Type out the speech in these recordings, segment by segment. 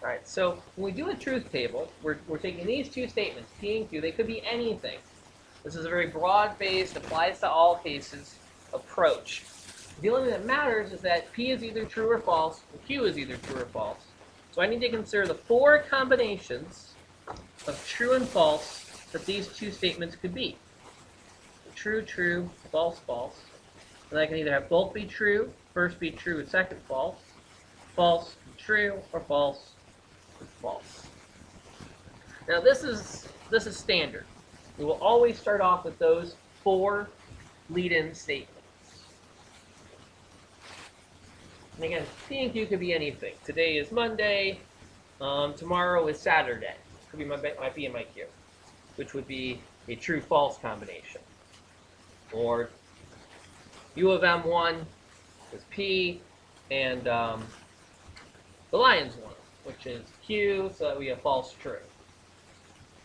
All right, so when we do a truth table, we're taking these two statements, P and Q. They could be anything. This is a very broad-based, applies to all cases approach. The only thing that matters is that P is either true or false, and Q is either true or false. So I need to consider the four combinations of true and false that these two statements could be. True, true, false, false. And I can either have both be true, first be true and second false, false, true, or false, false. Now this is standard. We will always start off with those four lead-in statements. And again, P and Q could be anything. Today is Monday. Tomorrow is Saturday. Could be my P and my Q, which would be a true-false combination. Or U of M won is P, and the Lions won, which is Q, so that we have false true.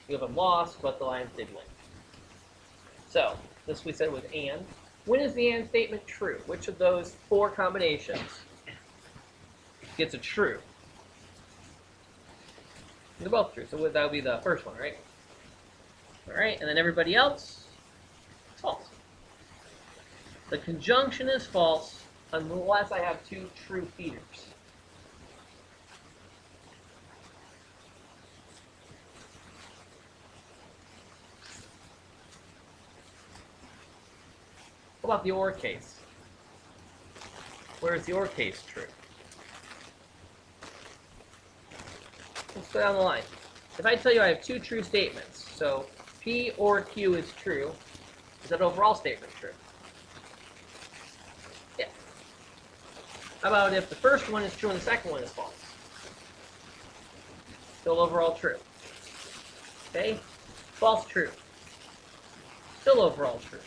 U of M lost, but the Lions did win. So, this we said was and. When is the and statement true? Which of those four combinations gets a true? They're both true, so that would be the first one, right? All right, and then everybody else, it's false. The conjunction is false unless I have two true feeders. What about the or case? Where is the or case true? Let's go down the line. If I tell you I have two true statements, so P or Q is true, is that overall statement true? Yeah. How about if the first one is true and the second one is false? Still overall true. Okay? False, true. Still overall true.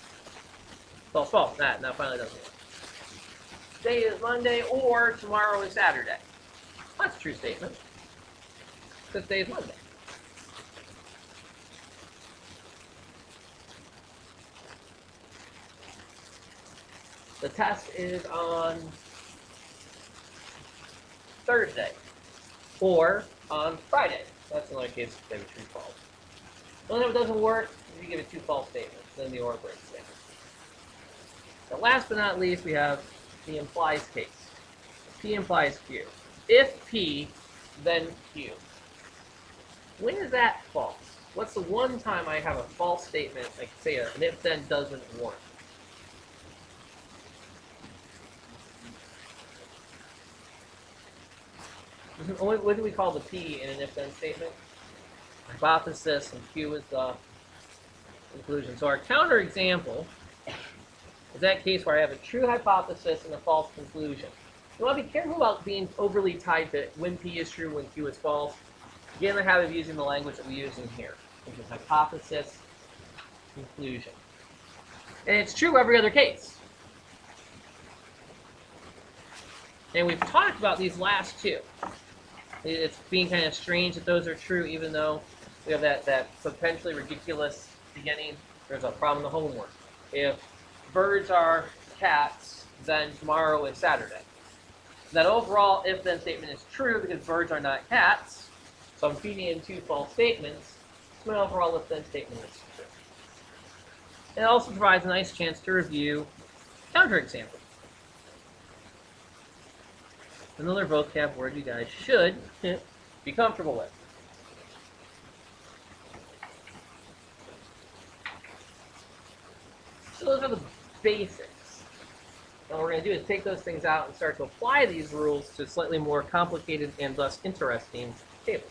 False, false. That finally doesn't work. Today is Monday or tomorrow is Saturday. That's a true statement. Because today is Monday. The test is on Thursday or on Friday. That's another case of true false. Well, if it doesn't work, you give it two false statements, then the or breaks statement. Now, last but not least, we have the implies case. P implies Q. If P, then Q. When is that false? What's the one time I have a false statement, like say an if-then doesn't work? What do we call the P in an if-then statement? Hypothesis, and Q is the conclusion. So our counterexample is that case where I have a true hypothesis and a false conclusion. You want to be careful about being overly tied to when P is true, when Q is false. Get in the habit of using the language that we use in here, which is hypothesis, conclusion. And it's true every other case. And we've talked about these last two. It's being kind of strange that those are true, even though we have that potentially ridiculous beginning. There's a problem in the homework. If birds are cats, then tomorrow is Saturday. That overall if-then statement is true because birds are not cats. So I'm feeding in two false statements. So my overall if-then statement is true. It also provides a nice chance to review counterexamples. Another vocab word you guys should be comfortable with. So those are the basics. And what we're going to do is take those things out and start to apply these rules to slightly more complicated and thus interesting tables.